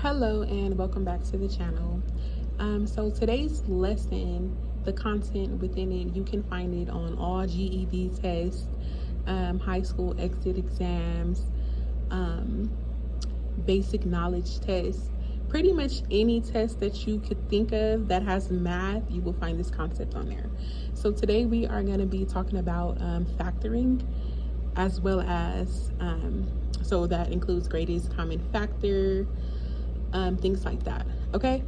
Hello and welcome back to the channel. So today's lesson, the content within it, you can find it on all GED tests, high school exit exams, um, basic knowledge tests, pretty much any test that you could think of that has math, you will find this concept on there. So today we are going to be talking about factoring, as well as so that includes greatest common factor, things like that. Okay,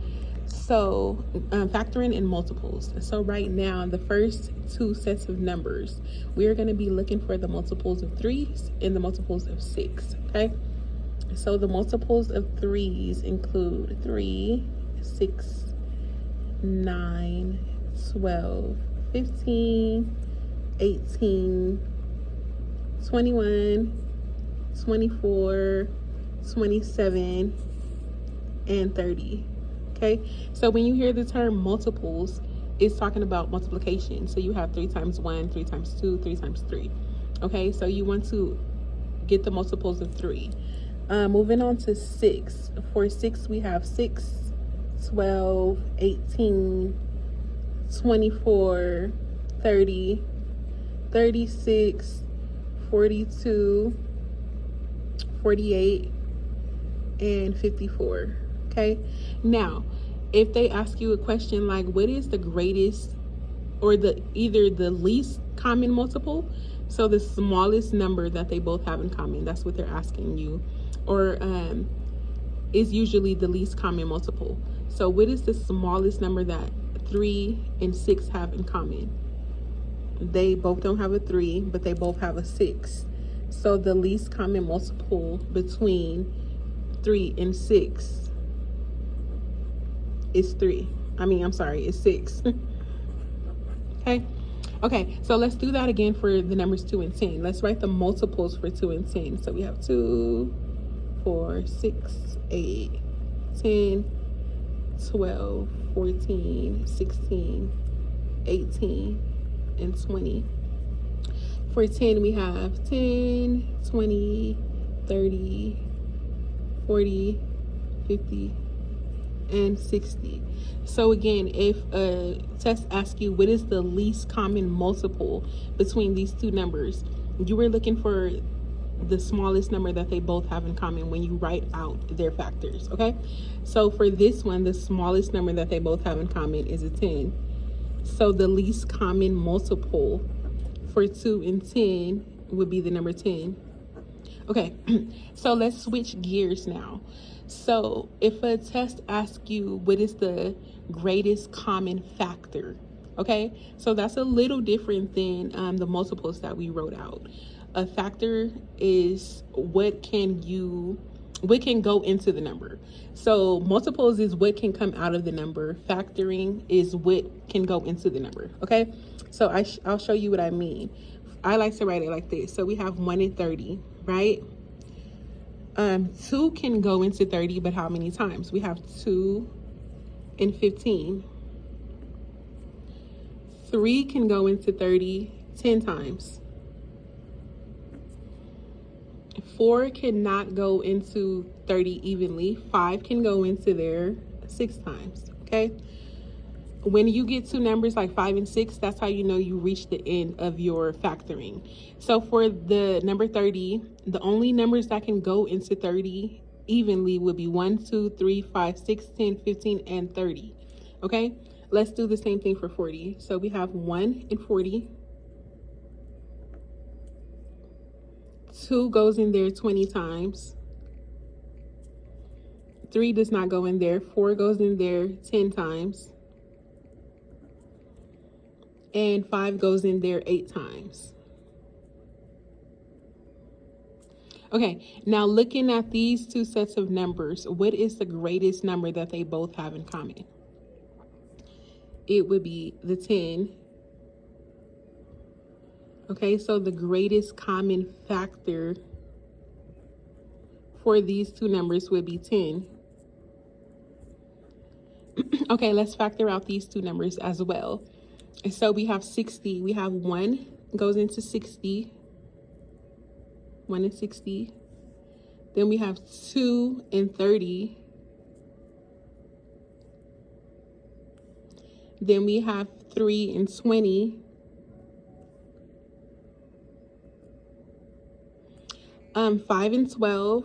so factoring in multiples. So right now, the first two sets of numbers, we are going to be looking for the multiples of threes and the multiples of six. Okay, so the multiples of threes include 3, 6, 9, 12, 15, 18, 21, 24, 27, and 30. Okay, so when you hear the term multiples, it's talking about multiplication. So you have 3 times 1, 3 times 2, 3 times 3. Okay, so you want to get the multiples of 3. Moving on to 6. For 6, we have 6, 12, 18, 24, 30, 36, 42, 48, and 54. Okay, now if they ask you a question like what is the greatest or the either the least common multiple, so the smallest number that they both have in common, that's what they're asking you, or is usually the least common multiple. So what is the smallest number that 3 and 6 have in common? They both don't have a 3, but they both have a 6. So the least common multiple between 3 and 6 is 3. It's 6. Okay, so let's do that again for the numbers 2 and 10. Let's write the multiples for 2 and 10. So we have 2, 4, 6, 8, 10, 12, 14, 16, 18, and 20. For 10, we have 10, 20, 30, 40, 50, and 60. So again, if a test asks you what is the least common multiple between these two numbers, you were looking for the smallest number that they both have in common when you write out their factors. Okay, so for this one, the smallest number that they both have in common is a 10. So the least common multiple for 2 and 10 would be the number 10. Okay, so let's switch gears now. So if a test asks you what is the greatest common factor, okay, so that's a little different than the multiples that we wrote out. A factor is what can go into the number. So multiples is what can come out of the number. Factoring is what can go into the number. Okay, so I'll show you what I mean. I like to write it like this. So we have 1 and 30, right? 2 can go into 30, but how many times? We have 2 and 15. 3 can go into 30 10 times. 4 cannot go into 30 evenly. 5 can go into there 6 times. Okay, when you get to numbers like 5 and 6, that's how you know you reach the end of your factoring. So for the number 30, the only numbers that can go into 30 evenly would be 1, 2, 3, 5, 6, 10, 15, and 30. Okay, let's do the same thing for 40. So we have 1 and 40. 2 goes in there 20 times. 3 does not go in there. 4 goes in there 10 times. And 5 goes in there 8 times. Okay, now looking at these two sets of numbers, what is the greatest number that they both have in common? It would be the 10. Okay, so the greatest common factor for these two numbers would be 10. Okay, let's factor out these two numbers as well. So we have 60. We have 1 goes into 60. 1 and 60. Then we have 2 and 30. Then we have 3 and 20. 5 and 12.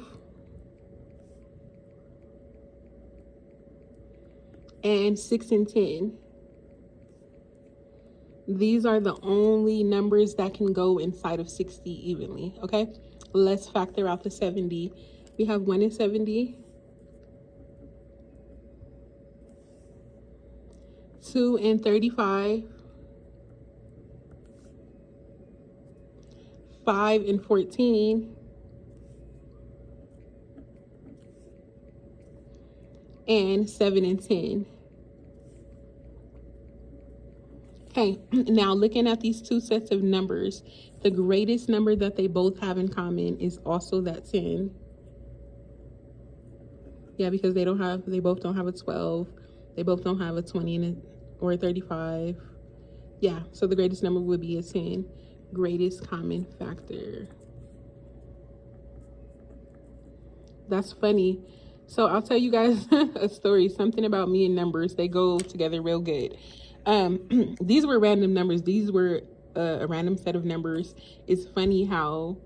And 6 and 10. These are the only numbers that can go inside of 60 evenly, okay? Let's factor out the 70. We have 1 and 70. 2 and 35. 5 and 14. And 7 and 10. Okay, now looking at these two sets of numbers, the greatest number that they both have in common is also that 10. Yeah, because they both don't have a 12. They both don't have a 20 or a 35. Yeah, so the greatest number would be a 10. Greatest common factor. That's funny. So I'll tell you guys a story, something about me and numbers. They go together real good. These were random numbers. These were a random set of numbers. It's funny how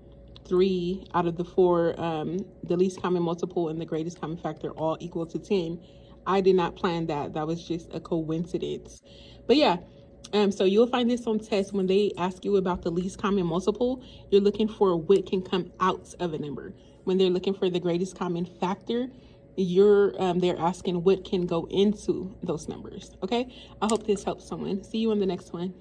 3 out of the 4, the least common multiple and the greatest common factor, all equal to 10. I did not plan that. That was just a coincidence. But yeah, so you'll find this on tests when they ask you about the least common multiple. You're looking for what can come out of a number. When they're looking for the greatest common factor, they're asking what can go into those numbers. Okay, I hope this helps someone. See you on the next one.